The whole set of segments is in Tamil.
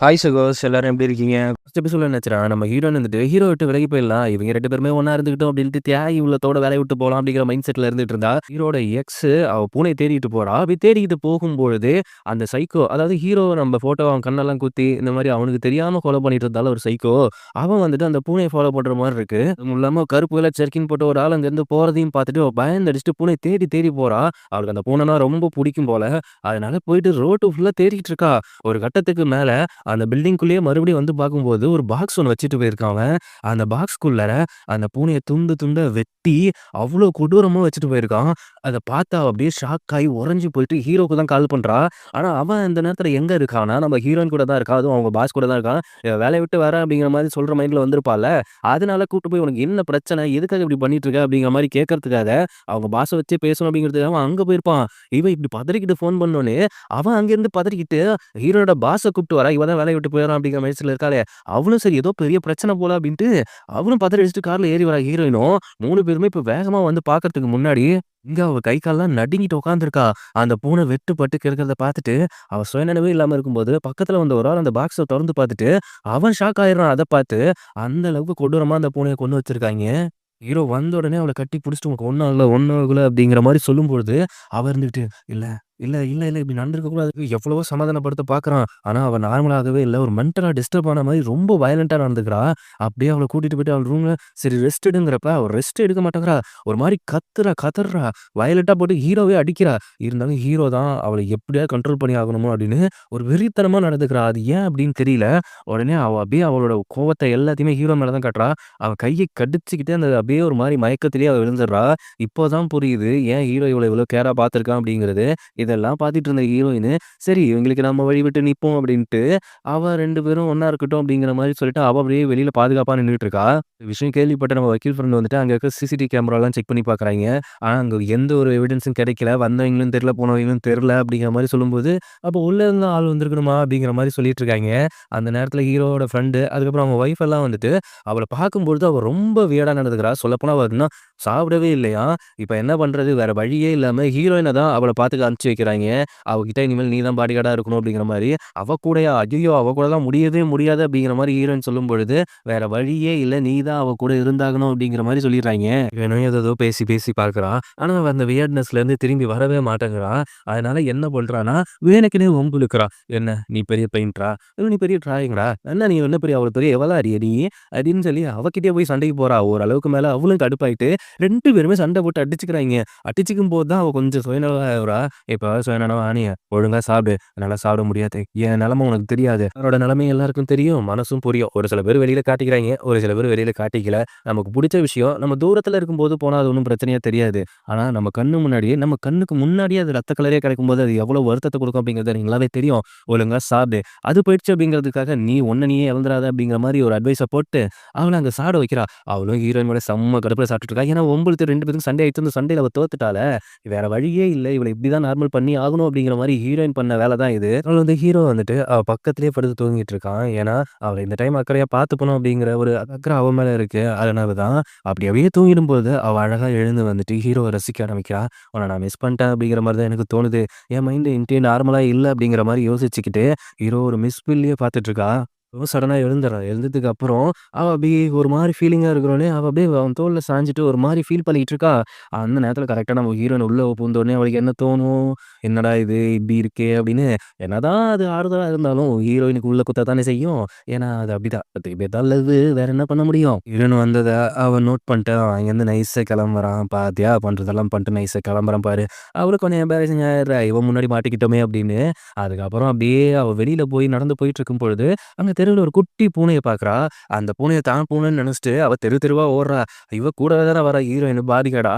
ஹாய் சகோஸ் எல்லாரும் எப்படி இருக்கீங்க? ஃபர்ஸ்ட் எபிசோட்ல என்னாச்சுன்னா, நம்ம ஹீரோயின் வந்துட்டு ஹீரோ விட்டு விலகி போயிடலாம். இவங்க 2 பேருமே ஒண்ணா இருந்துக்கிட்டோம் அப்படின்ட்டு தியாகி உள்ளத்தோட வேலைய விட்டு போலாம் அப்படிங்கிற மைண்ட் செட்ல இருந்துட்டு இருந்தா, ஹீரோட எக்ஸ் அவ பூனைய தேடிட்டு போறா. அப்படி தேடிக்கிட்டு போகும்பொழுது, அந்த சைக்கோ அதாவது ஹீரோ நம்ம ஃபோட்டோ அவன் கண்ணெல்லாம் குத்தி, இந்த மாரி அவனுக்கு தெரியாம ஃபாலோ பண்ணிட்டு இருந்தாலும் ஒரு சைக்கோ, அவன் வந்துட்டு அந்த பூனைய ஃபாலோ பண்ற மாரி இருக்கு. அதுவும் இல்லாம கருப்பு கலர் ஜெர்கின் போட்ட ஒரு ஆள் அங்கருந்து போறதையும் பார்த்துட்டு, அவ பயந்தடிச்சுட்டு பூனைய தேடி தேடி போறா. அவளுக்கு அந்த பூனைனா ரொம்ப புடிக்கும் போல. அதனால போயிட்டு ரோட்டு ஃபுல்லா தேடிக்கிட்டு இருக்கா. ஒரு கட்டத்துக்கு மேல அந்த பில்டிங்குள்ளேயே மறுபடியும் வந்து பார்க்கும்போது, ஒரு பாக்ஸ் ஒண்ணு வச்சுட்டு போயிருக்கான் அவன். அந்த பாக்ஸ்க்குள்ள அந்த பூனைய துண்டு துண்டா வெட்டி, அவ்ளோ கொடூரமா வச்சுட்டு போயிருக்கான். அத பார்த்து அவ அப்படியே ஷாக் ஆயி உறைஞ்சு போயிட்டு ஹீரோக்கு தான் கால் பண்றா. ஆனா, அவன் இந்த நேரத்துல எங்க இருக்கான்னா, நம்ம ஹீரோயின் கூட தான் இருக்கா. அதுவும் அவங்க பாஸ் கூட தான் இருக்கான். வேலைய விட்டு வரேன் அப்படிங்கிற மாரி சொல்ற மைண்ட்ல வந்திருப்பாள்ல. அதனால கூட்டு போய் "உனக்கு என்ன பிரச்சனை? எதுக்காக இப்படி பண்ணிட்டு இருக்க?" அப்படிங்கிற மாரி கேட்கறதுக்காக, அவங்க பாஸ வச்சே பேசணும் அப்படிங்கிறதுக்காக அவன் அங்க போயிருப்பான். இவன் இப்படி பதறிக்கிட்டு ஃபோன் பண்ணோனே, அவன் அங்கேருந்து பதறிக்கிட்டு ஹீரோயோட பாஸ கூப்பிட்டு வரா. இவ தான் வேலைய விட்டு போயிர்றான் அப்படிங்கிற மைண்ட்ஸ்ல இருக்காளே. அவளும் சரி ஏதோ பெரிய பிரச்சனை போல அப்படின்ட்டு, அவளும் பதறி அடிச்சுட்டு கார்ல ஏறி வரா ஹீரோயினும். 3 பேருமே இப்ப வேகமா வந்து பார்க்கறதுக்கு முன்னாடி, இங்க அவ கை கால்லாம் நடுங்கிட்டு உட்கார்ந்திருக்கா. அந்த பூனை வெட்டுப்பட்டு கிடக்கிறத பார்த்துட்டு, அவ சுயநினைவே இல்லாம இருக்கும்போது, பக்கத்துல வந்த ஒரு ஆள் அந்த பாக்ஸ தொறந்து பார்த்துட்டு, அவன் ஷாக் ஆயிடுறான் அத பார்த்து. அந்த அளவுக்கு கொடூரமா அந்த பூனைய கொன்னு வச்சிருக்காய்ங்க. ஹீரோ வந்த உடனே அவள கட்டி புடிச்சுட்டு "உனக்கு ஒண்ணும் ஆகல, ஒண்ணும் ஆகல" அப்படிங்கிற மாரி சொல்லும்பொழுது, அவ இருந்துகிட்டு "இல்ல, இல்ல இப்படி நடந்திருக்க கூடாது." எவ்வளவோ சமாதானப்படுத்த பார்க்குறான். ஆனா, அவ நார்மலாகவே இல்ல. ஒரு மென்டலா டிஸ்டர்ப் ஆன மாரி ரொம்ப வயலன்ட்டா நடந்துக்கிறா. அப்படியே அவள கூட்டிட்டு போயிட்டு அவள் ரூம்ல சரி ரெஸ்ட் எடுங்கிறப்ப, அவ ரெஸ்ட் எடுக்க மாட்டேங்கிறா. ஒரு மாரி கத்துறா, கதர்றா. வயலன்ட்டா போட்டு ஹீரோவே அடிக்கிறா. இருந்தாலும் ஹீரோ தான் அவள எப்படியாவது கண்ட்ரோல் பண்ணி ஆகணுமோ அப்படின்னு ஒரு வெறித்தனமா நடந்துக்கிறா. அது ஏன் அப்படின்னு தெரியல. உடனே அவ அப்படியே அவளோட கோவத்த எல்லாத்தையுமே ஹீரோ மேல தான் காட்டுறா. அவ கைய கடிச்சுக்கிட்டே அந்த அப்படியே ஒரு மாரி மயக்கத்திலேயே அவ விழுந்துடுறா. இப்போ தான் புரியுது ஏன் ஹீரோ இவள இவ்வளோ கேரா பார்த்துருக்கான் அப்படிங்கிறது. இதெல்லாம் பார்த்துட்டு இருந்த ஹீரோயினு, சரி இவங்களுக்கு நம்ம வழி விட்டு நிப்போம் அப்படின்ட்டு, அவ 2 பேரும் ஒண்ணா இருக்கட்டும் அப்படிங்கிற மாரி சொல்லிட்டு, அவ அப்படியே வெளியில பாதுகாப்பா நின்னுட்டு இருக்கா. இந்த விஷயம் கேள்விப்பட்ட நம்ம வக்கீல் ஃப்ரெண்ட் வந்துட்டு அங்க இருக்க சிசிடிவி கேமராலாம் செக் பண்ணி பார்க்குறாய்ங்க. ஆனா அங்க எந்த ஒரு எவிடன்ஸும் கிடைக்கல. வந்தவங்களும் தெரியல, போனவங்களும் தெரியல அப்படிங்கிற மாரி சொல்லும்போது, அப்போ உள்ள இருந்த ஆள் வந்திருக்கணுமா அப்படிங்கிற மாரி சொல்லிட்டு இருக்காய்ங்க. அந்த நேரத்தில ஹீரோவோட ஃப்ரெண்டு, அதுக்கப்புறம் அவங்க ஒய்ஃப் எல்லாம் வந்துட்டு, அவள பார்க்கும்பொழுது அவ ரொம்ப வியர்டா நடந்துக்கிறா. சொல்லப்போனா அவ இன்னும் சாப்பிடவே இல்லையாம். இப்ப என்ன பண்றது? வேற வழியே இல்லாம ஹீரோயின தான் அவள பாத்துக்க அனுப்பிச்சு வைக்கிறாய்ங்க. அவகிட்ட இனிமேல் நீ தான் பாடி கார்டா இருக்கணும் அப்படிங்கிற மாரி. அவ கூடயா? ஐய்யயோ! அவ கூடலாம் முடியவே முடியாது அப்படிங்கிற மாரி ஹீரோயின் சொல்லும்பொழுது, வேற வழியே இல்ல. நீ தான் அவ கூட இருந்தாகணும் அப்படிங்கிற மாரி சொல்லிர்றாய்ங்க. இவனும் ஏதேதோ பேசி பேசி பார்க்குறான். ஆனா அவ அந்த வியர்ட்னஸ்லேருந்து திரும்பி வரவே மாட்டேங்கிறா. அதனால என்ன பண்றான்னா, வேணுக்குன்னே வம்பு இழுக்கிறா. என்ன நீ பெரிய பெயிண்டரா? நீ பெரிய டிராயிங்கடா? என்ன நீ என்ன பெரிய அவ்வளோ பெரிய எவளாடியா நீ? அப்படின்னு சொல்லி அவகிட்டயே போய் சண்டைக்கு போறா. ஓரளவுக்கு மேல அவளும் கடுப்பாயிட்டு 2 பேருமே சண்டை போட்டு அடிச்சுக்கிறாய்ங்க. அடிச்சுக்கும்போது தான் அவ கொஞ்சம் சுயநலமா ஆகுறா. இப்ப சுயநலமா நீ ஒழுங்கா சாப்பிடு. என்னால சாப்பிட முடியாது. என் நிலைமை உனக்கு தெரியாது. என்னோட நிலைமை எல்லாருக்கும் தெரியும். மனசும் புரியும். ஒரு சில பேர் வெளியில காட்டிக்கிறாய்ங்க. ஒரு சில பேர் வெளியில காட்டிக்கல. நமக்கு புடிச்ச விஷயம் நம்ம தூரத்துல இருக்கும்போது போனா அது ஒண்ணும் பிரச்சனையா தெரியாது. ஆனா நம்ம கண்ணு முன்னாடியே நம்ம கண்ணுக்கு முன்னாடியே அது ரத்த கலரே கிடைக்கும்போது அது எவ்வளவு வருத்தத்த குடுக்கும் அப்படிங்கிறது எனக்கு நல்லாவே தெரியும். ஒழுங்கா சாப்பிடு. அது போயிடுச்சு அப்படிங்கிறதுக்காக நீ உன்ன நீயே இழந்துறாத அப்படிங்கிற மாரி ஒரு அட்வைஸ போட்டு அவள அங்க சாப்பிட வைக்கிறா. அவளும் ஹீரோயின் கூட செம்ம கடுப்புல சாப்பிட்டுட்டு இருக்கா. ஏன்னா வம்பிழுத்து 2 பேத்துக்கும் சண்டை ஆயிடுச்சு. அந்த சண்டையில அவ தோத்துட்டாள. வேற வழியே இல்ல. இவள இப்படிதான் நார்மல் பண்ணி ஆகணும் அப்படிங்கிற மாரி ஹீரோயின் பண்ண வேல தான் இது. அதனால வந்து ஹீரோ வந்துட்டு அவ பக்கத்திலேயே படுத்து தூங்கிட்டு இருக்கான். ஏன்னா, அவள இந்த டைம் அக்கறையா பார்த்துக்கணும் அப்படிங்கிற ஒரு அக்கறை அவ மேல இருக்கு. அதனால தான் அப்படி அப்படியே தூங்கிடும்போது அவ அழகா எழுந்து வந்துட்டு ஹீரோவ ரசிக்க ஆரம்பிக்கிறா. உன்ன நான் மிஸ் பண்ணிட்டேன் அப்படிங்கிற மாரி தான் எனக்கு தோணுது. என் மைண்ட் என்ட்டயே நார்மலா இல்ல அப்படிங்கிற மாரி யோசிச்சுக்கிட்டு ஹீரோ ஒரு மிஸ் ஃபீல்லயே பார்த்துட்டு இருக்கா. சடனா எழுந்துறா. எழுந்ததுக்கு அப்புறம் அவ அப்படியே ஒரு மாரி ஃபீலிங்கா இருக்கிறோனே, அவ அப்படியே அவன் தோள்ல சாஞ்சுட்டு ஒரு மாரி ஃபீல் பண்ணிட்டு இருக்கா. அந்த நேரத்தில கரெக்ட்டா நம்ம ஹீரோயின் உள்ள பூந்தோனே அவளுக்கு என்ன தோணும்? "என்னடா இது இப்படி இருக்கே!" அப்படின்னு. என்னதான் அது ஆறுதலா இருந்தாலும் ஹீரோயினுக்கு உள்ள குத்த தானே செய்யும். ஏன்னா அது அப்படிதான். அது இப்படிதான் லவ்வு வேற என்ன பண்ண முடியும்? ஹீரோயின் வந்தத அவ நோட் பண்ணிட்டு அவன் அங்கேருந்து நைஸா கிளம்புறான். "பாத்தியா பண்றதெல்லாம் பண்ணிட்டு நைஸா கிளம்புறான் பாரு." அவளுக்கு கொஞ்சம் எம்பாரஸிங் ஆயிடுறா. இவன் முன்னாடி மாட்டிக்கிட்டோமே அப்படின்னு. அதுக்கப்புறம் அப்படியே அவ வெளியில போய் நடந்து போயிட்டு இருக்கும் பொழுது அங்க தெருவுல ஒரு குட்டி பூனைய பார்க்குறா. அந்த பூனைய தான் பூனைன்னு நெனச்சுட்டு அவ தெரு தெருவா ஓடுறா. இவ கூடவே தான வரா ஹீரோயின் பாடிகார்டா.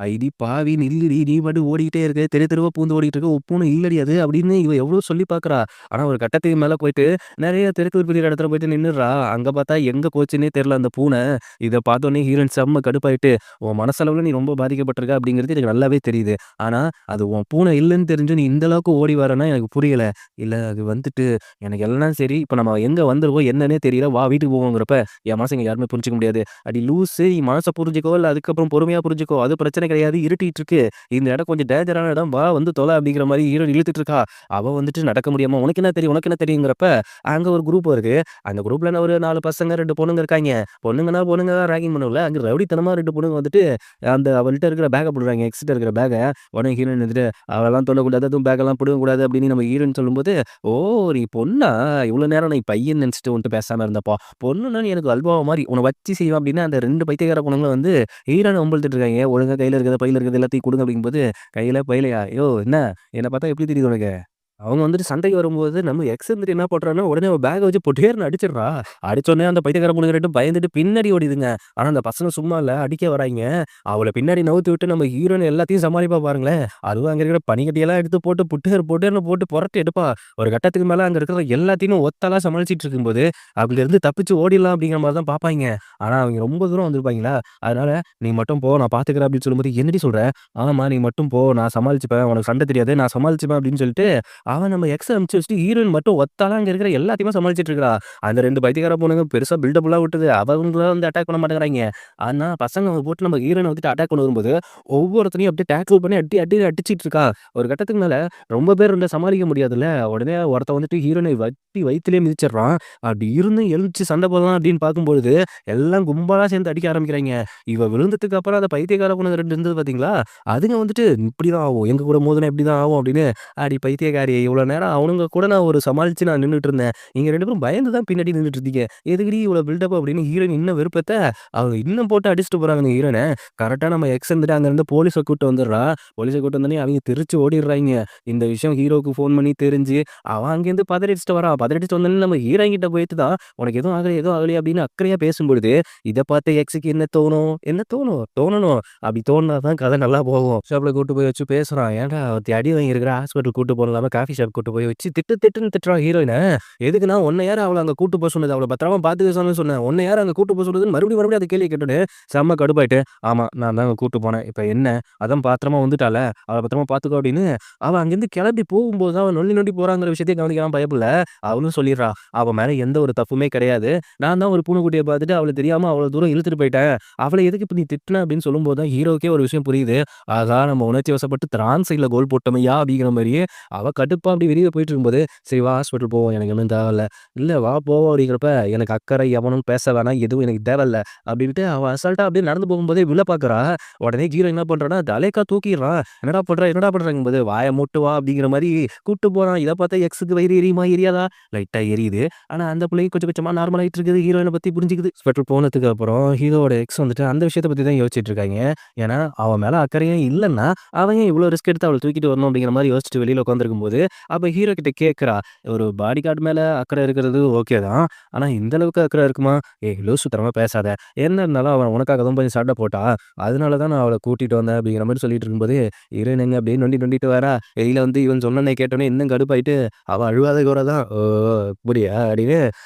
"ஐடி பாவி நில்லுடி! நீ பாட்டுக்கு ஓடிக்கிட்டே இருக்க. தெரு தெருவா பூந்து ஓடிட்டு இருக்க. உன் பூனை இல்லடி அது" அப்படின்னு இவ எவ்வளோ சொல்லி பார்க்குறா. ஆனா ஒரு கட்டத்துக்கு மேல போயிட்டு நெறைய தெருக்கூர் பிரியிற இடத்துல போயிட்டு நின்னுடுறா. அங்க பார்த்தா எங்க போச்சுன்னே தெரியல அந்த பூனை. இத பார்த்தோனே ஹீரோயின் செம்ம கடுப்பாயிட்டு, "உன் மனசளவுல நீ ரொம்ப பாதிக்கப்பட்டிருக்க அப்படிங்கிறது எனக்கு நல்லாவே தெரியுது. ஆனா அது உன் பூனை இல்லன்னு தெரிஞ்சும் நீ இந்த அளவுக்கு ஓடி வரேன்னா எனக்கு புரியல. இல்ல அது வந்துட்டு எனக்கு எல்லாம் சரி. இப்ப நம்ம எங்க வந்துருவோம். என்னன்னே தெரியல. வா வீட்டுக்கு போவோங்கிறப்ப, என் மனச இங்க யாருமே புரிஞ்சுக்க முடியாது. அடி லூசு! நீ மனச புரிஞ்சுக்கோ, இல்ல அதுக்கப்புறம் பொறுமையா புரிஞ்சுக்கோ. அது பிரச்சனை கிடையாது. இருட்டிட்டு இருக்கு. இந்த இடம் கொஞ்சம் டேஞ்சரான இடம். வா வந்து தொல அப்படிங்கிற மாரி ஹீரோயின் இழுத்துட்டு இருக்கா. அவ வந்துட்டு நடக்க முடியாம, "உனக்கு என்ன தெரியும்? உனக்கு என்ன தெரியுங்கிறப்ப" அங்க ஒரு குரூப் வருது. அந்த குரூப்ல ஒரு 4 பசங்க, 2 பொண்ணுங்க இருக்காய்ங்க. பொண்ணுங்கன்னா பொண்ணுங்க தான் ராகிங் பண்ணும்ல. அங்க ரவுடித்தனமா 2 பொண்ணுங்க வந்துட்டு, அந்த அவள்ட்ட இருக்கிற பேக்க புடுறாய்ங்க. எக்ஸ்ட்ட இருக்கிற பேக்க. உடனே ஹீரோயின் வந்துட்டு, "அவளலாம் தொடக்கூடாது. அதுவும் பேக்கெல்லாம் புடுங்கக்கூடாது" அப்படின்னு நம்ம ஹீரோயின் சொல்லும்போது, "ஓ! நீ பொண்ணா? இவ்வளோ நேரம் நீ பையன்னு நெனச்சுட்டு உன்ட்ட பேசாம இருந்தப்பா. பொண்ணுன்னா நீ எனக்கு அல்வா மாரி. உன்ன வச்சு செய்வேன்" அப்படின்னு அந்த 2 பைத்தியக்கார பொண்ணுங்களும் வந்து ஹீரோயின வம்பிழுத்துட்டு இருக்காய்ங்க. ஒழுங்கா கையில இருக்கிறத, பையில இருக்கிறது எல்லாத்தையும் குடுங்க அப்படிங்கும்போது, "கையில, பையிலயா? யோவ் என்ன? என்ன பார்த்தா எப்படி தெரியுது உனக்கு?" அவங்க வந்துட்டு சண்டைக்கு வரும்போது, நம்ம எக்ஸ் வந்துட்டு என்ன பண்றான்னா, உடனே அவ பேக்க வச்சு பொட்டேர்ன்னு அடிச்சிடுறா. அடிச்சோனே அந்த பைத்தியக்கார பொண்ணுங்க 2ம் பயந்துட்டு பின்னாடி ஓடிதுங்க. ஆனா அந்த பசங்க சும்மா இல்ல, அடிக்க வராய்ங்க. அவள பின்னாடி நவுத்தி விட்டு நம்ம ஹீரோயின் எல்லாத்தையும் சமாளிப்பா பாருங்களேன். அதுவும் அங்க இருக்கிற பனிக்கட்டியெல்லாம் எடுத்து போட்டு புட்டேர் புட்டேர்ன்னு போட்டு புரட்டி எடுப்பா. ஒரு கட்டத்துக்கு மேல அங்க இருக்கிற எல்லாத்தையுமே ஒத்தாளா சமாளிச்சுட்டு இருக்கும்போது, அங்கிருந்து தப்பிச்சு ஓடிடலாம் அப்படிங்கிற மாரி தான் பார்ப்பாய்ங்க. ஆனா அவங்க ரொம்ப தூரம் வந்திருப்பாய்ங்களா, அதனால "நீ மட்டும் போ, நான் பார்த்துக்கிறேன்" அப்படின்னு சொல்லும்போது, "என்னடி சொல்ற? ஆமா நீ மட்டும் போ, நான் சமாளிச்சுப்பேன். உனக்கு சண்டை தெரியாது, நான் சமாளிச்சுப்பேன்" அப்படின்னு சொல்லிட்டு அவன் நம்ம எக்ஸ அனுப்பிச்சு வச்சுட்டு ஹீரோயின் மட்டும் ஒத்தாளா அங்க இருக்கிற எல்லாத்தையுமே சமாளிச்சுட்டு இருக்கா. அந்த 2 பைத்தியக்கார பொண்ணுங்க பெருசா பில்டப்லாம் விட்டுது. அவங்கள வந்து அட்டாக் பண்ண மாட்டேங்கிறாய்ங்க. ஆனா பசங்க போட்டு நம்ம ஹீரோயின வந்துட்டு அட்டாக் பண்ண வரும்போது, ஒவ்வொருத்தனையும் அப்படியே டேக்கிள் பண்ணி அடி அடி அடிச்சிட்டு இருக்கா. ஒரு கட்டத்துக்கு மேல ரொம்ப பேர் இருந்தா சமாளிக்க முடியாதுல்ல. உடனே ஒருத்தன் வந்துட்டு ஹீரோயின வட்டி வயித்திலேயே மிதிச்சிடுறான். அப்படி இருந்தும் எழுந்துச்சு சண்டை போடலாம் அப்படின்னு பார்க்கும்பொழுது, எல்லாம் கும்பலா சேர்ந்து அடிக்க ஆரம்பிக்கிறாய்ங்க. இவ விழுந்ததுக்கு அப்புறம் அந்த பைத்தியக்கார பொண்ணுங்க 2 இருந்தது பார்த்தீங்களா? அதுங்க வந்துட்டு இப்படிதான் ஆகும். எங்க கூட மோதுனா இப்படிதான் ஆகும் அப்படின்னு "அடி பைத்தியக்காரி! இவ்வளோ நேரம் அவனுங்க கூட நான் சமாளிச்சு நான் நின்னுட்டு இருந்தேன். நீங்க 2 பேரும் பயந்து தான் பின்னாடி நின்னுட்டு இருந்தீங்க. எதுக்குடி இவ்வளோ பில்டப்?" அப்படின்னு ஹீரோயின் இன்னும் வெறுப்பேத்த, அவங்க இன்னும் போட்டு அடிச்சுட்டு போறாங்க அந்த ஹீரோயின. கரெக்ட்டா நம்ம எக்ஸ் வந்துட்டு அங்கருந்து போலீஸ கூட்டு வந்துடுறா. போலீஸ கூட்டு வந்தோனே அவிங்க தெரிச்சு ஓடிடுறாய்ங்க. இந்த விஷயம் ஹீரோவுக்கு ஃபோன் பண்ணி தெரிஞ்சு, அவன் அங்கேருந்து பதறி அடிச்சுட்டு வரான். பதறி அடிச்சுட்டு வந்தோனே நம்ம ஹீரோயின் கிட்ட போயிட்டு தான், "உனக்கு எதுவும் ஆகலையா? எதுவும் ஆகலையா?" அப்படின்னு அக்கறையா பேசும்பொழுது, இத பார்த்த எக்ஸுக்கு என்ன தோணும்? என்ன தோணும்? தோணணும். அப்படி தோணுனா தான் கதை நல்லா போகும். ஷாப்ல கூட்டு போய் வச்சு பேசுறான். "ஏன்டா ஒருத்தி அடி வாங்கியிருக்கிறா, ஹாஸ்பிட்டல் கூட்டு போலாம காஃபி ஷாப் கூட்டு போய் வச்சு திட்டு திட்டுன்னு திட்டுறான் ஹீரோயின. எதுக்குன்னா, "உன்ன யாரு அவள அங்க கூட்டு போ சொன்னது? அவள பத்திரமா பார்த்துக்க சொன்னேன். உன்ன யாரு அங்க கூட்டு போ சொன்னதுன்னு" மறுபடியும் மறுபடியும் அந்த கேள்விய கேட்டோனே, செம்ம கடுப்பாயிட்டு, "ஆமா, நான் தான் அங்க கூட்டு போனேன். இப்ப என்ன? அதான் பத்திரமா வந்துட்டால. அவள பத்திரமா பார்த்துக்கோ" அப்படின்னு அவ அங்கேருந்து கிளம்பி போகும்போது தான் அவன் நொண்டி நொண்டி போறாங்கிற விஷயத்தையும் கவனிக்காம பயப்புள்ள, அவளும் சொல்லிடுறா. அவ மேல எந்த ஒரு தப்புமே கிடையாது. நான் தான் ஒரு பூனைக்குட்டிய பார்த்துட்டு அவள தெரியாம அவ்வளோ தூரம் இழுத்துட்டு போயிட்டேன். அவள எதுக்கு இப்ப நீ திட்டுன அப்படின்னு சொல்லும்போது தான் ஹீரோவுக்கே ஒரு விஷயம் புரியுது. ஆகா! நம்ம உணர்ச்சி வசப்பட்டு ராங் சைட்ல கோல் போட்டோமையா அப்படிங்கிற மாரியே அவ கடுப்பா அப்படி வெளிய போயிட்டு இருக்கும்போது, "சரி வா ஹாஸ்பிட்டல் போவோம். எனக்கு ஒண்ணும் தேவையில்ல." "இல்ல வா போவோம்." அப்படிங்கிறப்ப, "எனக்கு அக்கறை எவனும் பேச வேணாம். எதுவும் எனக்கு தேவையில்ல." அப்படின்ட்டு அவ அசால்ட்டா அப்படியே நடந்து போகும்போதே விழ பார்க்குறா. உடனே ஹீரோ என்ன பண்றான்னா, தலைக்கா தூக்கிர்றான். "என்னடா பண்ற? என்னடா பண்றங்கும்போது, வாய மூட்டு வா." அப்படிங்கிற மாரி கூட்டு போறான். இத பார்த்தா எக்ஸுக்கு வயிறு எரியுமா? எரியாதா? லைட்டா எரியுது. ஆனா அந்த புள்ளையும் கொஞ்சம் கொஞ்சமா நார்மல் ஆயிட்டு இருக்குது. ஹீரோயின பத்தி புரிஞ்சுக்குது. ஹாஸ்பிட்டல் போனதுக்கு அப்புறம் ஹீரோவோட எக்ஸ் வந்துட்டு அந்த விஷயத்த பத்தி தான் யோசிச்சுட்டு இருக்காய்ங்க. ஏன்னா, அவன் மேல அக்கறையே இல்லன்னா, அவன் ஏன் இவ்ளோ ரிஸ்க் எடுத்து அவள தூக்கிட்டு வரணும் அப்படிங்கிற மாரி யோசிச்சுட்டு வெளியில உட்கார்ந்திருக்கும்போது, அப்ப ஹீரோ கிட்ட கேட்கிறா. ஒரு பாடி கார்ட் மேல அக்கறை இருக்கிறது ஓகே தான். ஆனா இந்த அளவுக்கு அக்கறை இருக்குமா? "ஏய் லூசு தனமா பேசாத. என்ன இருந்தாலும் அவன் உனக்காக தான் போய் சண்டை போட்டா. அதனால தான் நான் அவள கூட்டிட்டு வந்தேன்." அப்படிங்கிற மாரி சொல்லிட்டு இருக்கும்போது, ஹீரோயின் எங்க அப்படியே நொண்டி நொண்டிட்டு வரா. வெளியில வந்து இவன் சொன்னோனே கேட்டோனே இன்னும் கடுப்பாயிட்டு, அவ அழுவாத குறை தான். "ஓ! அப்படியா?" அப்படின்னு.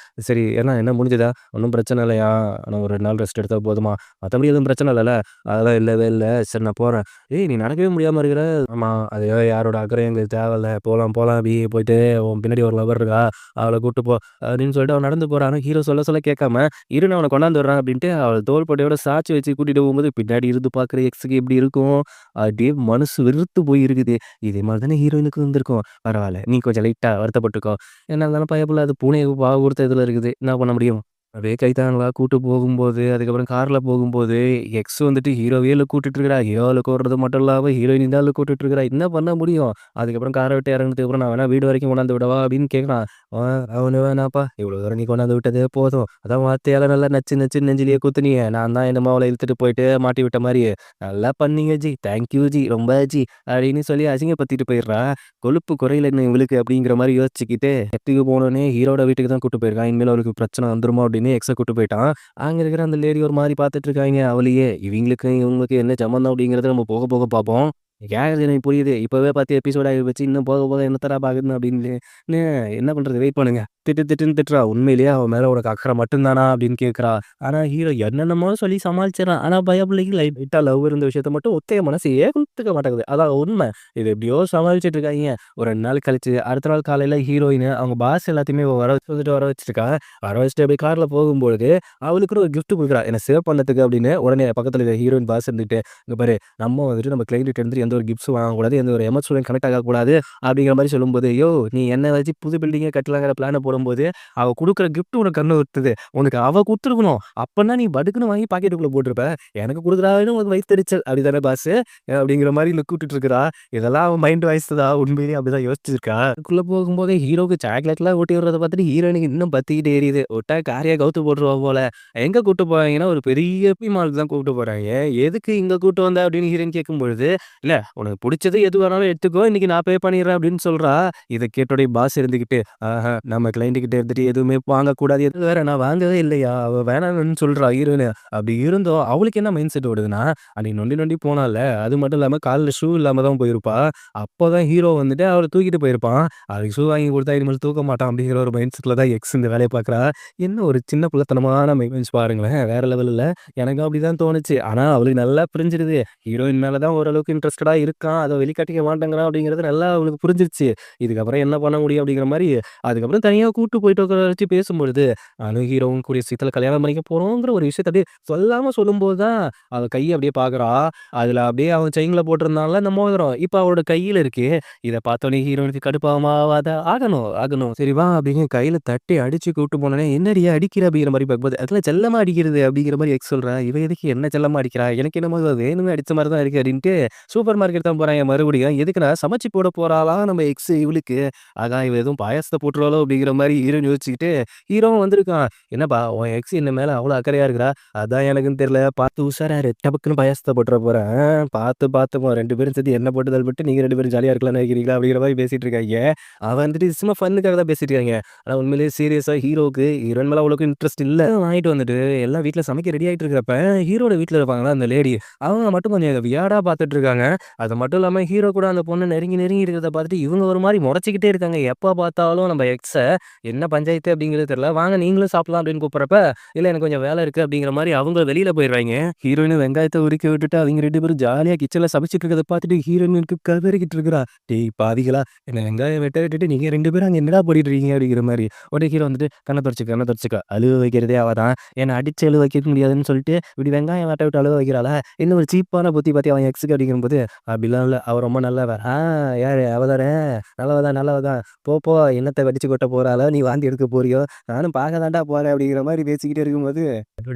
"சரி என்ன முடிஞ்சுதா? ஒண்ணும் பிரச்சனை இல்லையா? நான் ஒரு 2 நாள் ரெஸ்ட் எடுத்தா போதுமா? மத்தபடி எதுவும் பிரச்சனை இல்லல்ல?" "அதெல்லாம் இல்லவே இல்ல. சரி நான் போறேன்." "ஏய்! நீ நடக்கவே முடியாம இருக்கிற." "ஆமா. அது யாரோட அக்கறையும் எங்களுக்கு தேவையில்ல. போலாம் போலாம் அபி போயிட்டு உன் பின்னாடி ஒரு லவர் இருக்கா. அவள கூட்டு போ." அப்படின்னு சொல்லிட்டு அவன் நடந்து போறான். ஆனா ஹீரோ சொல்ல சொல்ல கேட்காம, "இரு நான் உன்ன கொண்டாந்து விடுறேன்." அப்படின்ட்டு அவள தோள்பட்டையோட சாய்ச்சு வச்சு கூட்டிட்டு போகும்போது, பின்னாடி இருந்து பார்க்குற எக்ஸுக்கு எப்படி இருக்கும்? அப்படியே மனசு வெறுத்து போய் இருக்குது. இதே மாரி தானே ஹீரோயினுக்கும் இருந்திருக்கும். பரவால்ல. நீ கொஞ்சம் லைட்டா வருத்தப்பட்டுக்கோ. என்ன இருந்தாலும் பயப்புள்ள அது பூனைய பாவ கொடுத்த இதுல இருக்குது. என்ன பண்ண முடியும்? அப்படியே கைத்தாங்கலா கூட்டு போகும்போது, அதுக்கப்புறம் கார்ல போகும்போது, எக்ஸ் வந்துட்டு ஹீரோவையே லுக் கூட்டுட்டு இருக்கிறா. ஹீரோவ லுக் விடுறது மட்டும் இல்லாம, ஹீரோயினையும் தான் லுக் விட்டுட்டு இருக்கிறா. என்ன பண்ண முடியும்? அதுக்கப்புறம் கார விட்டு இறங்குனதுக்கு அப்புறம், "நான் வேணா வீடு வரைக்கும் கொண்டாந்து விடவா?" அப்படின்னு கேட்குறான். அவனு வேணாம்ப்பா. இவ்வளோ தூரம் நீ கொண்டாந்து விட்டதே போதும். அதான் வார்த்தையால நல்லா நச்சு நச்சுன்னு நெஞ்சிலேயே குத்துனியே. நான் தான் என்னமோ அவள இழுத்துட்டு போயிட்டு மாட்டி விட்ட மாரி. நல்லா பண்ணீங்க ஜி. Thank U G. ரொம்ப ஜி. அப்படின்னு சொல்லி அசிங்கப்படுத்திட்டு போயிடுறா. கொழுப்பு குறையல இன்னும் இவளுக்கு அப்படிங்கிற மாரி யோசிச்சுக்கிட்டு, இடத்துக்கு போனோனே ஹீரோட வீட்டுக்கு தான் கூட்டு போயிருக்கான். இனிமேல் அவளுக்கு பிரச்சனை வந்துருமோ அப்படின்னு எக்ஸ கூட்டு போயிட்டான். அங்க இருக்கிற அந்த லேடி ஒரு மாரி பார்த்துட்டு இருக்காய்ங்க அவளையே. இவங்களுக்கும் இவங்களுக்கும் என்ன சம்மந்தம் அப்படிங்கிறத நம்ம போக போக பார்ப்போம். கேக்குறது எனக்கு புரியுது. இப்பவே 10 எபிசோட் ஆகி போச்சு. இன்னும் போக போக என்னத்தடா பார்க்குதுன்னு அப்படின்னு என்ன பண்றது? வெயிட் பண்ணுங்க. திட்டுன்னு திட்டுறா. "உண்மையிலேயே அவன் மேல உனக்கு அக்கறை மட்டும் தானா?" அப்படின்னு கேட்கிறா. ஆனா ஹீரோ என்னென்னமோ சொல்லி சமாளிச்சுறான். ஆனா பயப்பிள்ளைக்கு லைட்டா லவ் இருந்த விஷயத்த மட்டும் ஒத்தைய மனசு ஏத்துக்க மாட்டேங்குது. அதான் உண்மை. இது எப்படியோ சமாளிச்சுட்டு இருக்காய்ங்க. ஒரு 2 நாள் கழிச்சு, அடுத்த நாள் காலையில ஹீரோயின் அவங்க பாஸ் எல்லாத்தையுமே வர வச்சுருக்கா. வர வச்சுட்டு அப்படியே கார்ல போகும்பொழுது, அவளுக்குன்னு ஒரு கிஃப்ட் குடுக்குறா. என்ன சேவ் பண்ணதுக்கு அப்படின்னு. உடனே பக்கத்துல இருக்க ஹீரோயின் பாஸ் இருந்துட்டு, "இங்க பாரு நம்ம வந்துட்டு நம்ம கிளையன்ட்ட இருந்து எந்த ஒரு கிஃப்ட்ஸும் வாங்கக்கூடாது. எந்த ஒரு எமோஷனலும் கனெக்ட் ஆகக்கூடாது." அப்படிங்கிற மாரி சொல்லும்போது, "யோவ்! நீ என்ன வச்சு புது பில்டிங்கே கட்டலாங்கிற பிளான போடும்போது, அவ குடுக்குற கிஃப்ட் உனக்கு கண்ண உறுத்துது. உனக்கு அவ குடுத்துருக்கணும். அப்பன்னா நீ படுக்குன்னு வாங்கி பாக்கெட்டுக்குள்ள போட்டுருப்ப. எனக்கு குடுக்குறான்னு உனக்கு வயித்தெரிச்சல். அப்படிதானே பாஸு?" அப்படிங்கிற மாரி லுக் விட்டுட்டு இருக்கிறா. இதெல்லாம் அவன் மைண்ட் வாய்ஸ் தான். உண்மையிலேயே அப்படிதான் யோசிச்சிருக்கா. அதுக்குள்ள போகும்போதே ஹீரோக்கு சாக்லேட்லாம் ஊட்டி விடுறத பார்த்துட்டு ஹீரோயினுக்கு இன்னும் பத்திக்கிட்டு எரியுது. விட்டா காரிய கவுத்து போட்டுருவா போல. எங்க கூட்டு போறாய்ங்கன்னா, ஒரு பெரிய மாலுக்கு தான் கூட்டு போறாய்ங்க. "எதுக்கு இங்க கூட்டு வந்த?" அப்படின்னு ஹீரோயின் கேட்கும்பொழுது, "இல்ல உனக்கு புடிச்சது எது வேணாலும் எடுத்துக்கோ. இன்னைக்கு நான் பே பண்ணிடுறேன்." அப்படின்னு சொல்றா. இத கேட்டோனே பாஸ் இருந்துகிட்டு, "ஆஹா நம்ம கிளையண்ட் கிட்ட இருந்துட்டு எதுவுமே வாங்கக்கூடாது. இது வேற நான் வாங்கவே இல்லையா? அவ வேணாம்னு சொல்றா ஹீரோயினு." அப்படி இருந்தும் அவளுக்கு என்ன மைண்ட் செட் ஓடுதுன்னா, அன்னைக்கு நொண்டி நொண்டி போனால்ல, அது மட்டும் இல்லாம கால்ல ஷூ இல்லாம தான் போயிருப்பா. அப்பதான் ஹீரோ வந்துட்டு அவள தூக்கிட்டு போயிருப்பான். அதுக்கு ஷூ வாங்கி குடுத்தா இனிமேல் தூக்க மாட்டான் அப்படிங்கிற ஒரு மைண்ட் செட்ல தான் எக்ஸ் இந்த வேலைய பார்க்குறா. என்ன ஒரு சின்ன பிள்ளைத்தனமான மைண்ட்ஸ் பாருங்களேன். வேற லெவல் இல்ல. எனக்கும் அப்படிதான் தோணுச்சு. ஆனா அவளுக்கு நல்லா புரிஞ்சிருது. ஹீரோயின் மேல தான் ஓரளவுக்கு இன்ட்ரஸ்டடா இருக்கான். அத வெளிக்காட்டிக்க மாட்டேங்கிறான் அப்படிங்கிறது நல்லா அவளுக்கு புரிஞ்சிருச்சு. இதுக்கப்புறம் என்ன பண்ண முடியும் அப்படிங்கிற மாரி, அதுக்கப்புறம் தனியா கூட்டு போயிட்டு உட்கார வச்சு பேசும்பொழுது, நானும் ஹீரோவும் கூடிய சீக்கிரத்தில கல்யாணம் பண்ணிக்க போறோங்கிற ஒரு விஷயத்த அப்படியே சொல்லாம சொல்லும்போது தான், அவ கைய அப்படியே பார்க்குறா. அதுல அப்படியே அவன் செயின்ல போட்டிருந்தான்ல அந்த மோதிரம். இப்ப அவளோட கையில இருக்கு. இத பார்த்தோனே ஹீரோயினுக்கு கடுப்பாகுமா ஆவாதா? ஆகணும். சரி வா அப்படின்னு கையில தட்டி அடிச்சு கூட்டு போனோனே, "என்னடி அடிக்கிற?" அப்படிங்கிற மாரி பார்க்கும்போது, "அதெல்லாம் செல்லமா அடிக்கிறது" அப்படிங்கிற மாரி எக்ஸ் சொல்றா. இவ எதுக்கு என்ன செல்லமா அடிக்கிறா? எனக்கு என்னமோ இவ வேணும்னே அடிச்ச மாரி தான் இருக்கு அப்படின்ட்டு சூப்பர் மார்க்கெட் தான் போறாய்ங்க மறுபடியும். எதுக்குன்னா சமைச்சு போட போறாளாம் நம்ம எக்ஸ் இவளுக்கு. அதான் இவ எதுவும் பாயாசத்த போட்டுருவாளோ அப்படிங்கிற மாரி ஹீரோயின் யோசிச்சுக்கிட்டு, ஹீரோவும் வந்திருக்கான். "என்னப்பா உன் எக்ஸ் என்ன மேல அவ்வளோ அக்கறையா இருக்கிறா? அதான் எனக்குன்னு தெரியல. பார்த்து உஷாரா இரு. டபக்குன்னு பாயாசத்த போட்டுற போறேன். பார்த்துப்போம் 2 பேரும் சேர்த்து என்ன போட்டு தள்ளிவிட்டு நீங்க 2 பேரும் ஜாலியா இருக்கலாம்னு நினைக்கிறீங்களா?" அப்படிங்கிற மாரி பேசிட்டு இருக்காய்ங்க. அவன் வந்துட்டு சும்மா ஃபன்னுக்காக தான் பேசிட்டு இருக்காய்ங்க. ஆனா உண்மையிலேயே சீரியஸா ஹீரோவுக்கு ஹீரோயின் மேல அவ்வளவுக்கு இன்ட்ரெஸ்ட் இல்ல. வாங்கிட்டு வந்துட்டு எல்லாம் வீட்ல சமைக்க ரெடி ஆயிட்டு இருக்கிறப்ப, ஹீரோட வீட்ல இருப்பாங்கல்ல அந்த லேடி, அவங்க மட்டும் கொஞ்சம் வியர்டா பார்த்துட்டு இருக்காங்க. அது மட்டும் இல்லாம ஹீரோ கூட அந்த பொண்ணு நெருங்கி இருக்கிறத பார்த்துட்டு இவங்க ஒரு மாரி முறைச்சுக்கிட்டே இருக்காங்க. எப்ப பார்த்தாலும் நம்ம எக்ஸ என்ன பஞ்சாயத்து அப்படிங்கிறது தெரியல. "வாங்க நீங்களும் சாப்பிடலாம்" அப்படின்னு கூப்பிடுறப்ப, "இல்ல எனக்கு கொஞ்சம் வேலை இருக்கு" அப்படிங்கிற மாரி அவங்க வெளியில போயிடுறாய்ங்க. ஹீரோயின் வெங்காயத்த உருக்கி விட்டுட்டு அவங்க 2 பேரும் ஜாலியா கிச்சன்ல சமைச்சுட்டு இருக்கிறத பார்த்துட்டு ஹீரோயினுக்கு கதறிக்கிட்டு இருக்கிறா. "டேய் பாவிகளா! என்ன வெங்காயம் வெட்ட விட்டுட்டு நீங்க 2 பேரும் அங்க என்னடா பண்ணிட்டு இருக்கீங்க?" அப்படிங்கிற மாரி. உடனே ஹீரோ வந்துட்டு, கண்ண தொடச்சுக்க. அழுவ வைக்கிறதே அவ தான். என்ன அடிச்சு அழுவ வைக்க முடியாதுன்னு சொல்லிட்டு, இப்படி வெங்காயம் வெட்ட விட்டு அழுவ வைக்கிறாளா? என்ன ஒரு சீப்பான புத்தி பாத்தியா அவன் எக்ஸுக்கு அப்படிங்கும்போது, "அப்படிலாம் இல்ல. அவ ரொம்ப நல்லவ." யாரு? அவ தானே? நல்லவ தான். போ என்னத்த வடிச்சு கொட்ட போறாளோ? நீ வாந்தி எடுக்க போறியோ? நானும் பார்க்க தான்டா போறேன்." அப்படிங்கிற மாரி பேசிக்கிட்டே இருக்கும்போது,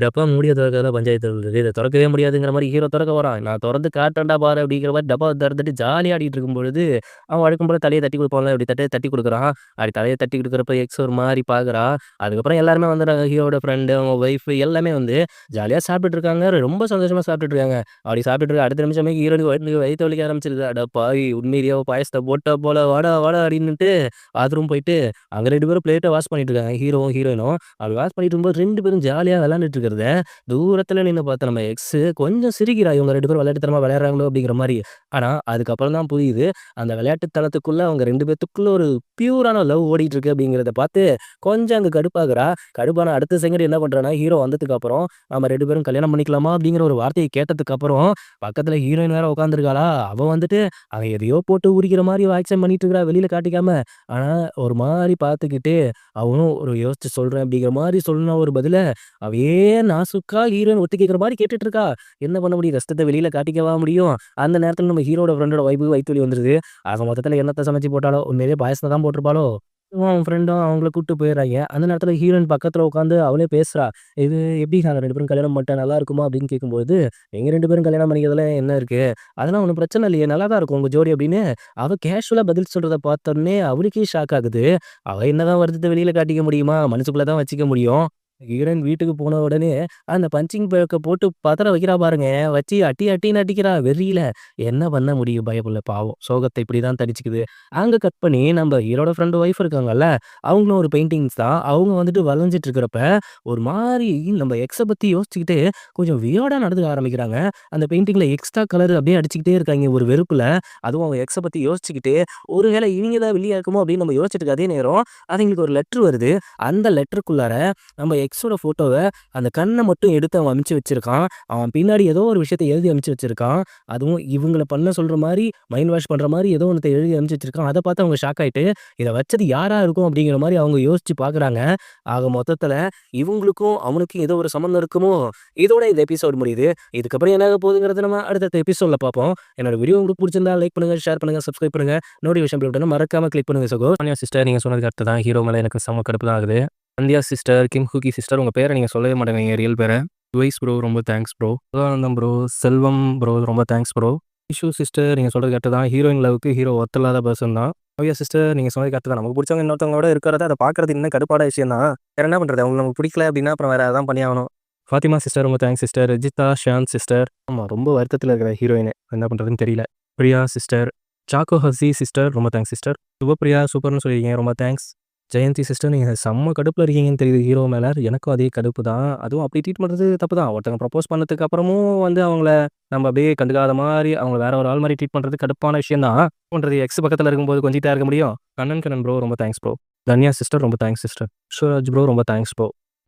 டப்பா மூடிய தொறக்கறதுல பஞ்சாயத்து வருது. இத தொறக்கவே முடியாதுங்கிற மாரி ஹீரோ தொறக்க வரான். "நான் தொறந்து காட்டுறேன்டா பாரு" அப்படிங்கிற மாரி டப்பாவ திறந்துட்டு ஜாலியா ஆடிட்டு இருக்கும்பொழுது, அவன் வழக்கம் போல தலைய தட்டி குடுப்பான்ல, இப்படி தட்டி குடுக்குறான். அப்படி தலைய தட்டி குடுக்குறப்ப எக்ஸ் ஒரு மாரி பார்க்குறா. அதுக்கப்புறம் எல்லாருமே வந்துடுறாங்க. ஹீரோவோட ஃப்ரெண்டு, அவங்க ஒய்ஃப் எல்லாமே வந்து ஜாலியா சாப்பிட்டுட்டு இருக்காங்க. ரொம்ப சந்தோஷமா சாப்பிட்டுட்டு இருக்காங்க. அப்படி சாப்பிட்டுட்டு இருக்க அடுத்த நிமிஷமே ஹீரோயினுக்கு வயித்து வலிக்க ஆரம்பிச்சிருது. "அட பாவி! உண்மையிலேயே அவ பாயாசத்த போட்டா போல. வாடா" அப்படின்னுட்டு பாத்ரூம் போயிட்டு, அங்க 2 பேரும் பிளேட்ட வாஷ் பண்ணிட்டு இருக்காங்க. ஹீரோவும், ஹீரோயினும். அப்படி வாஷ் பண்ணிட்டு இருக்கும்போது 2 பேரும் ஜாலியா விளையாண்டுட்டு இருக்கிறத, தூரத்துல நின்னு பார்த்த நம்ம எக்ஸ் கொஞ்சம் சிரிக்கிறா. இவங்க 2 பேரும் விளையாட்டுத்தனமா விளையாடுறாங்களோ அப்படிங்கிற மாரி. ஆனா, அதுக்கப்புறம் தான் புரியுது. அந்த விளையாட்டு தனத்துக்குள்ள அவங்க 2 பேத்துக்குள்ள ஒரு பியூரான லவ் ஓடிட்டு இருக்கு அப்படிங்கிறத பார்த்து கொஞ்சம் அங்க கடுப்பாகுறா. கடுப்பான அடுத்த செகண்ட் என்ன பண்றான்னா, ஹீரோ வந்ததுக்கு அப்புறம், "நம்ம 2 பேரும் கல்யாணம் பண்ணிக்கலாமா?" அப்படிங்கிற ஒரு வார்த்தைய கேட்டதுக்கு அப்புறம், பக்கத்துல ஹீரோயின் வேற உட்கார்ந்திருக்காளா, அவ வந்துட்டு அவன் எதையோ போட்டு உரிக்கிற மாரி ஆக்ஷன் பண்ணிட்டு இருக்கிறா வெளியில காட்டிக்காம. ஆனா, ஒரு மாரி பார்த்துக்கிட்டு, அவனும் ஒரு யோசிச்சு சொல்றேன் அப்படிங்கிற மாரி சொன்ன ஒரு பதில, அவையே நாசூக்கா ஹீரோயின் ஒட்டு கேட்கிற மாரி கேட்டுட்டு இருக்கா. என்ன பண்ண முடியும்? கஷ்டத்த வெளியில காட்டிக்கவா முடியும்? அந்த நேரத்துல நம்ம ஹீரோட ஃப்ரெண்டோட வைஃப்க்கு வயித்து வலி வந்துருது. ஆக மொத்தத்துல என்னத்த சமைச்சு போட்டாளோ, உண்மையிலேயே பாயாசத்த தான் போட்டிருப்பாளோ! அவன் ஃப்ரெண்டும் அவங்கள கூட்டு போயிடுறாய்ங்க. அந்த நேரத்துல ஹீரோயின் பக்கத்துல உட்காந்து அவளே பேசுறா. "இது எப்படி நாங்க 2 பேரும் கல்யாணம் பண்ணிட்டா நல்லா இருக்குமா?" அப்படின்னு கேட்கும்போது, "எங்க 2 பேரும் கல்யாணம் பண்ணிக்கிறதுல என்ன இருக்கு? அதெல்லாம் ஒண்ணும் பிரச்சனை இல்லையே! நல்லா தான் இருக்கும் உங்க ஜோடி" அப்படின்னு அவ கேஷுவலா பதில் சொல்றத பார்த்தோனே அவளுக்கே ஷாக் ஆகுது. அவ என்னதான் வருத்தத்த வெளியில காட்டிக்க முடியுமா? மனசுக்குள்ள தான் வச்சுக்க முடியும். ஹீரோயின் வீட்டுக்கு போன உடனே, அந்த பஞ்சிங் பேக்க போட்டு பதற வைக்கிறா பாருங்க. வச்சு அடி அடின்னு அடிக்கிறா வெறியில. என்ன பண்ண முடியும் பயப்புள்ள பாவம். சோகத்த இப்படிதான் தணிச்சுக்குது. அங்க கட் பண்ணி நம்ம ஹீரோட ஃப்ரெண்ட் ஒய்ஃப் இருக்காங்கல்ல, அவங்களும் ஒரு பெயிண்டிங்ஸ் தான். அவங்க வந்துட்டு வரைஞ்சிட்டு இருக்கிறப்ப, ஒரு மாரி நம்ம எக்ஸ பத்தி யோசிச்சுக்கிட்டு கொஞ்சம் வியர்டா நடந்துக்க ஆரம்பிக்கிறாங்க. அந்த பெயிண்டிங்ல எக்ஸ்ட்ரா கலர் அப்படியே அடிச்சுக்கிட்டே இருக்காய்ங்க ஒரு வெறுப்புல. அதுவும் அவங்க எக்ஸ பத்தி யோசிச்சுக்கிட்டு, ஒருவேளை இவங்க தான் வில்லியா இருக்குமோ அப்படின்னு நம்ம யோசிச்சுட்டு இருக்க அதே நேரம், அதுங்களுக்கு ஒரு லெட்டர் வருது. அந்த லெட்டருக்குள்ளார நம்ம எக்ஸோட ஃபோட்டோவ அந்த கண்ண மட்டும் எடுத்து அவன் அனுப்பிச்சு வச்சிருக்கான். அவன் பின்னாடி ஏதோ ஒரு விஷயத்த எழுதி அனுப்பிச்சு வச்சிருக்கான். அதுவும் இவங்கள பண்ண சொல்ற மாரி, மைண்ட் வாஷ் பண்ற மாரி ஏதோ ஒண்ணத்த எழுதி அனுப்பிச்சு வச்சிருக்கான். அத பார்த்து அவங்க ஷாக் ஆயிட்டு, இத வச்சது யாரா இருக்கும் அப்படிங்கிற மாரி அவங்க யோசிச்சு பார்க்குறாங்க. ஆக மொத்தத்துல இவங்களுக்கும் அவனுக்கும் ஏதோ ஒரு சம்மந்தம் இருக்குமோ? இதோட இந்த எபிசோட் முடியுது. இதுக்கப்புறம் என்ன ஆக போகுதுங்கிறத நம்ம அடுத்தடுத்த எபிசோட்ல பார்ப்போம். என்னோட வீடியோ உங்களுக்கு புடிச்சிருந்தா லைக் பண்ணுங்க, ஷேர் பண்ணுங்க, சப்ஸ்கிரைப் பண்ணுங்க. நோட்டிஃபிகேஷன் பெல் பட்டன மறக்காம கிளிக் பண்ணுங்க சகோ. ஆன்யா சிஸ்டர் நீங்க சொன்னதுக்கு கரெக்ட் தான். ஹீரோ மேல எனக்கு செம்ம கடுப்பு தான் ஆகுது. சந்தியா சிஸ்டர், கிம் ஹூகி சிஸ்டர் உங்க பேர நீங்க சொல்லவே மாட்டேங்கிறீங்க ரியல் பேர. டுவைஸ் ப்ரோ ரொம்ப தேங்க்ஸ் ப்ரோ. முருகானந்தம் ப்ரோ, செல்வம் ப்ரோ ரொம்ப தேங்க்ஸ் ப்ரோ. இஷு சிஸ்டர் நீங்க சொல்றது கரெக்ட் தான். ஹீரோயின் லவ்வுக்கு ஹீரோ ஒர்த் இல்லாத பெர்சன் தான். நவ்யா சிஸ்டர் நீங்க சொன்னது கரெக்ட் தான். நமக்கு பிடிச்சவங்க இன்னொருத்தவங்களோட இருக்கிறத அத பார்க்கறது இன்னும் கடுப்பான விஷயம் தான். வேற என்ன பண்றது? அவங்களுக்கு நமக்கு பிடிக்கல அப்படின்னா அப்புறம் வேற அதான் பண்ணியாகணும். ஃபாத்திமா சிஸ்டர் ரொம்ப thanks sister. Rajitha, Shan sister. ஆமா ரொம்ப வருத்தத்துல இருக்கிற ஹீரோயின். என்ன பண்றதுன்னு தெரியல. பிரியா சிஸ்டர், சாக்கோ ஹசி சிஸ்டர் ரொம்ப தேங்க்ஸ் சிஸ்டர். சுபப்பிரியா சூப்பர்னு சொல்லியிருக்கீங்க ரொம்ப தேங்க்ஸ். ஜெயந்தி சிஸ்டர் நீங்க செம்ம கடுப்புல இருக்கீங்கன்னு தெரியுது ஹீரோ மேல. எனக்கும் அதே கடுப்பு தான். அதுவும் அப்படி ட்ரீட் பண்றது தப்பு தான். ஒருத்தவங்க ப்ரப்போஸ் பண்ணதுக்கு அப்புறமும் வந்து அவங்கள நம்ம அப்படியே கண்டுக்காத மாரி, அவங்கள வேற ஒரு ஆள் மாரி ட்ரீட் பண்றது கடுப்பான விஷயம் தான். பண்றது எக்ஸ் பக்கத்துல இருக்கும்போது கொஞ்சிட்டா இருக்க முடியும். கண்ணன் ப்ரோ ரொம்ப தேங்க்ஸ் ப்ரோ. தன்யா சிஸ்டர் ரொம்ப தேங்க்ஸ் சிஸ்டர். விஸ்வராஜ் ப்ரோ ரொம்ப தேங்க்ஸ் ப்ரோ.